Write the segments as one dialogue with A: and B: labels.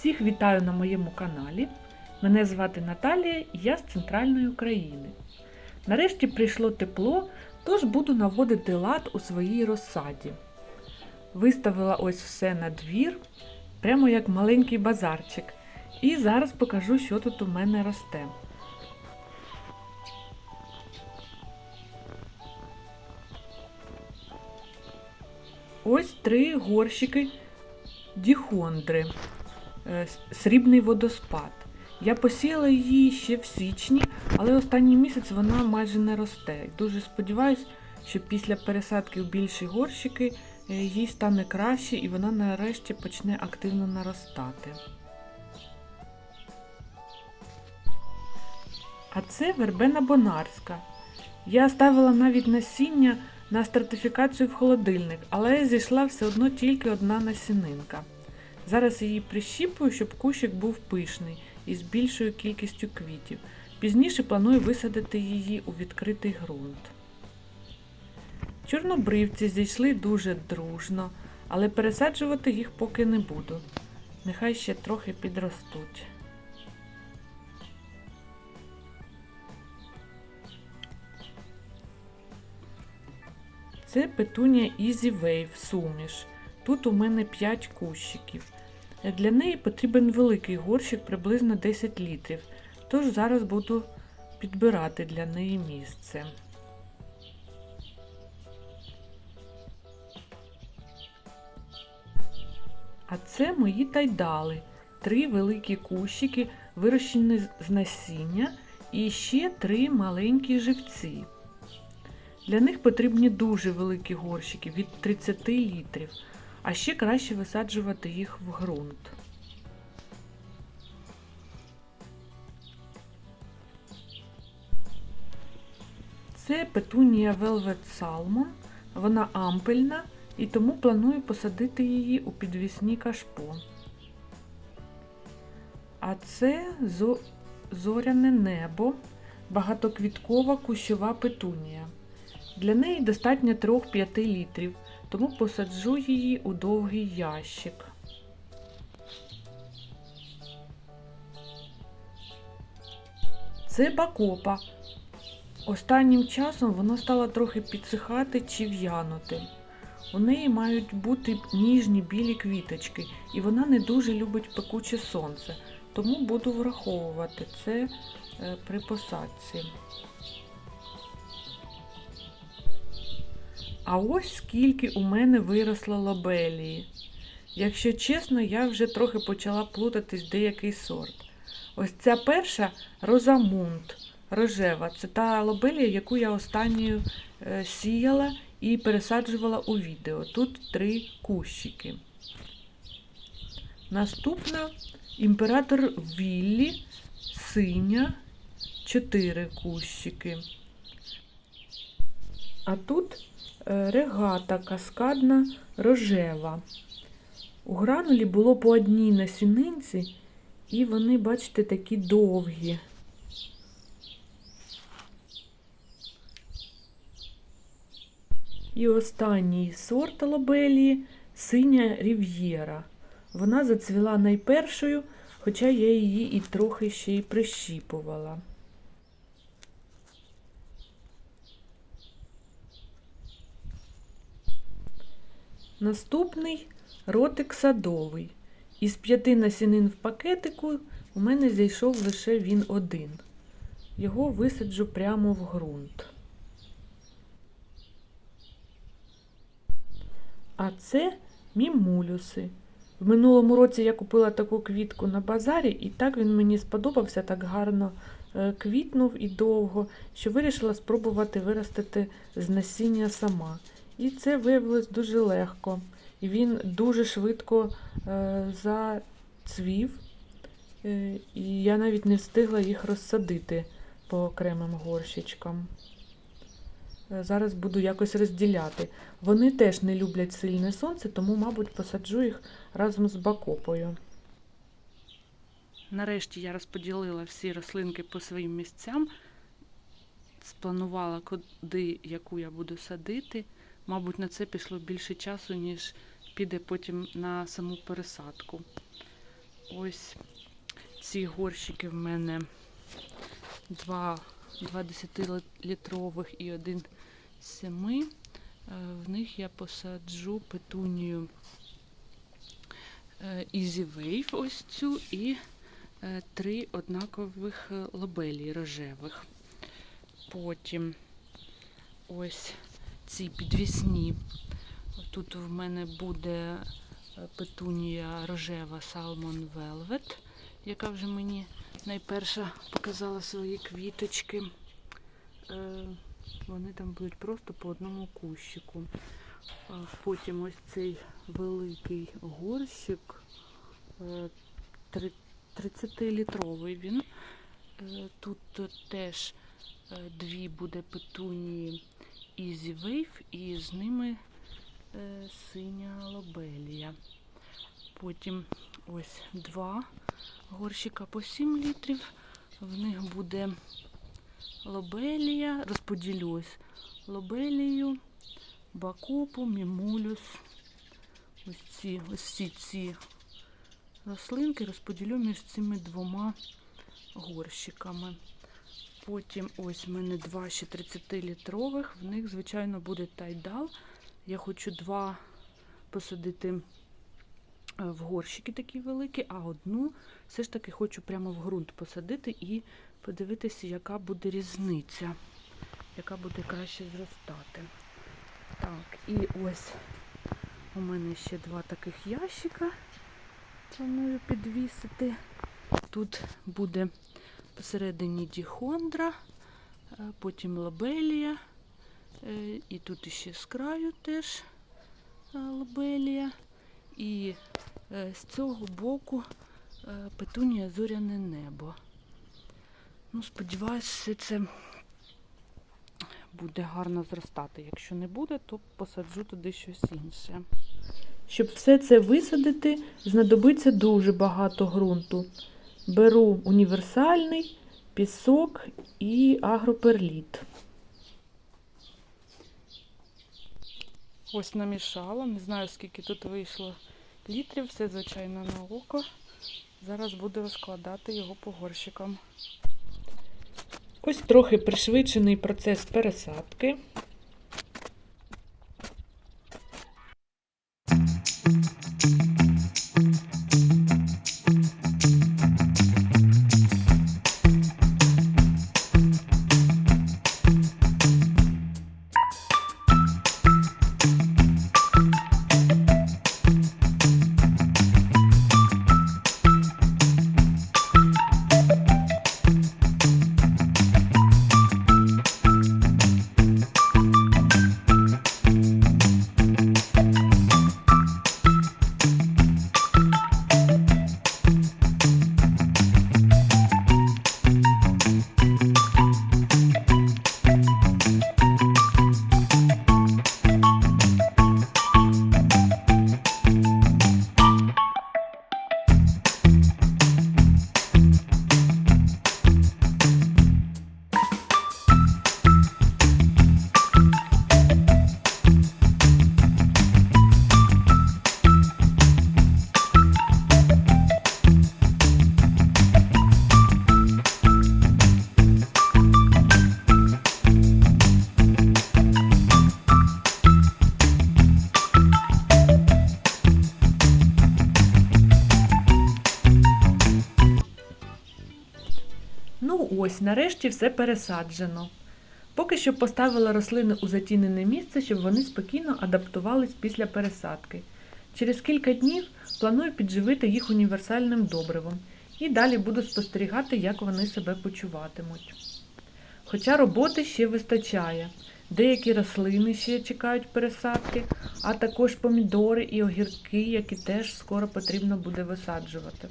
A: Всіх вітаю на моєму каналі. Мене звати Наталія і я з Центральної України. Нарешті прийшло тепло, тож буду наводити лад у своїй розсаді. Виставила ось все на двір, прямо як маленький базарчик. І зараз покажу, що тут у мене росте. Ось 3 горщики діхондри. Срібний водоспад. Я посіяла її ще в січні, але останній місяць вона майже не росте. Дуже сподіваюся, що після пересадки в більші горщики їй стане краще і вона нарешті почне активно наростати. А це вербена бонарська. Я ставила навіть насіння на стратифікацію в холодильник, але зійшла все одно тільки одна насінинка. Зараз її прищіпую, щоб кущик був пишний і з більшою кількістю квітів. Пізніше планую висадити її у відкритий ґрунт. Чорнобривці зійшли дуже дружно, але пересаджувати їх поки не буду. Нехай ще трохи підростуть. Це петунія Easy Wave суміш. Тут у мене 5 кущиків. Для неї потрібен великий горщик, приблизно 10 літрів. Тож зараз буду підбирати для неї місце. А це мої тайдали. 3 великі кущики, вирощені з насіння, і ще 3 маленькі живці. Для них потрібні дуже великі горщики, від 30 літрів. А ще краще висаджувати їх в ґрунт. Це петунія Velvet Salmon. Вона ампельна і тому планую посадити її у підвісні кашпо. А це зоряне небо, багатоквіткова кущова петунія. Для неї достатньо 3-5 літрів. Тому посаджу її у довгий ящик. Це бакопа. Останнім часом вона стала трохи підсихати чи в'янути. У неї мають бути ніжні білі квіточки, і вона не дуже любить пекуче сонце, тому буду враховувати це при посадці. А ось скільки у мене виросло лобелії. Якщо чесно, я вже трохи почала плутатись деякий сорт. Ось ця перша Розамунд рожева. Це та лобелія, яку я останньою сіяла і пересаджувала у відео. Тут 3 кущики. Наступна імператор Віллі, синя, 4 кущики. А тут регата каскадна рожева. У гранулі було по одній насінинці, і вони, бачите, такі довгі. І останній сорт лобелії – синя рів'єра. Вона зацвіла найпершою, хоча я її і трохи ще й прищіпувала. Наступний ротик садовий. Із 5 насінин в пакетику у мене зійшов лише він один. Його висаджу прямо в ґрунт. А це мімулюси. В минулому році я купила таку квітку на базарі, і так він мені сподобався, так гарно квітнув і довго, що вирішила спробувати виростити з насіння сама. І це виявилось дуже легко. І він дуже швидко зацвів. І я навіть не встигла їх розсадити по окремим горщичкам. Зараз буду якось розділяти. Вони теж не люблять сильне сонце, тому, мабуть, посаджу їх разом з бакопою. Нарешті я розподілила всі рослинки по своїм місцям. Спланувала, куди яку я буду садити. Мабуть, на це пішло більше часу, ніж піде потім на саму пересадку.
B: ось ці горщики в мене 2 10-літрових і 1 7. В них я посаджу петунію Easy Wave, ось цю, і 3 однакових лобелії рожевих. Потім ось ці підвісні. Тут в мене буде петунія рожева Salmon Velvet, яка вже мені найперша показала свої квіточки. Вони там будуть просто по одному кущику. Потім ось цей великий горщик, 30-літровий він. Тут теж 2 буде петунії Easy Wave і з ними синя лобелія. Потім ось 2 горщика по 7 літрів. В них буде лобелія, розподілю ось лобелію, бакопу, мімулюс. Ось всі ці рослинки розподілю між цими 2 горщиками. Потім ось в мене 2 ще 30-літрових. В них, звичайно, буде тайдал. Я хочу 2 посадити в горщики такі великі, а 1 все ж таки хочу прямо в ґрунт посадити і подивитися, яка буде різниця, яка буде краще зростати. Так, і ось у мене ще 2 таких ящика планую підвісити. Тут буде посередині діхондра, потім лобелія, і тут ще з краю теж лобелія, і з цього боку петунія зоряне небо. Ну, сподіваюсь, все це буде гарно зростати. Якщо не буде, то посаджу туди щось інше.
A: Щоб все це висадити, знадобиться дуже багато ґрунту. Беру універсальний, пісок і агроперліт.
B: Ось намішала, не знаю, скільки тут вийшло літрів, все, звичайно, на око. Зараз буду розкладати його по горщикам.
A: Ось трохи пришвидшений процес пересадки. Ну ось, нарешті все пересаджено. Поки що поставила рослини у затінене місце, щоб вони спокійно адаптувались після пересадки. Через кілька днів планую підживити їх універсальним добривом і далі буду спостерігати, як вони себе почуватимуть. Хоча роботи ще вистачає. Деякі рослини ще чекають пересадки, а також помідори і огірки, які теж скоро потрібно буде висаджувати.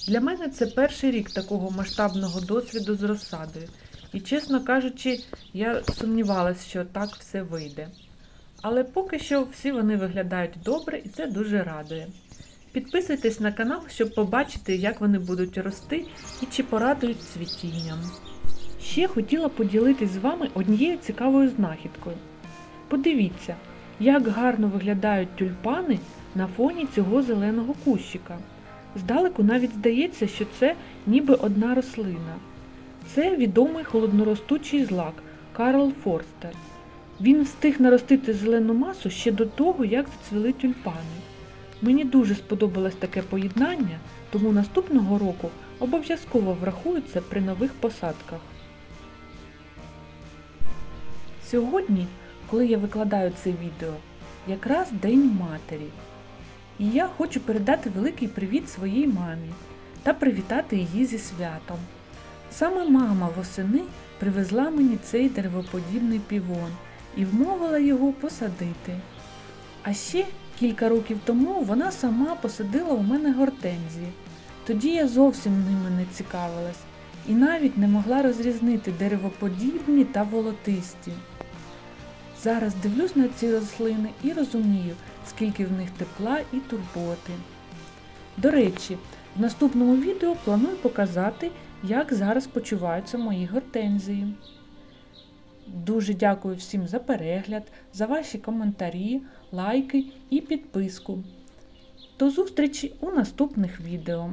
A: Для мене це перший рік такого масштабного досвіду з розсадою. І, чесно кажучи, я сумнівалася, що так все вийде. Але поки що всі вони виглядають добре і це дуже радує. Підписуйтесь на канал, щоб побачити, як вони будуть рости і чи порадують цвітінням. Ще хотіла поділитись з вами однією цікавою знахідкою. Подивіться, як гарно виглядають тюльпани на фоні цього зеленого кущика. Здалеку навіть здається, що це ніби одна рослина. Це відомий холодноростучий злак Карл Форстер. Він встиг наростити зелену масу ще до того, як зацвіли тюльпани. Мені дуже сподобалось таке поєднання, тому наступного року обов'язково врахую це при нових посадках. Сьогодні, коли я викладаю це відео, якраз День матері. І я хочу передати великий привіт своїй мамі та привітати її зі святом. Саме мама восени привезла мені цей деревоподібний півон і вмовила його посадити. А ще кілька років тому вона сама посадила у мене гортензії. Тоді я зовсім ними не цікавилась і навіть не могла розрізнити деревоподібні та волотисті. Зараз дивлюсь на ці рослини і розумію, скільки в них тепла і турботи. До речі, в наступному відео планую показати, як зараз почуваються мої гортензії. Дуже дякую всім за перегляд, за ваші коментарі, лайки і підписку. До зустрічі у наступних відео.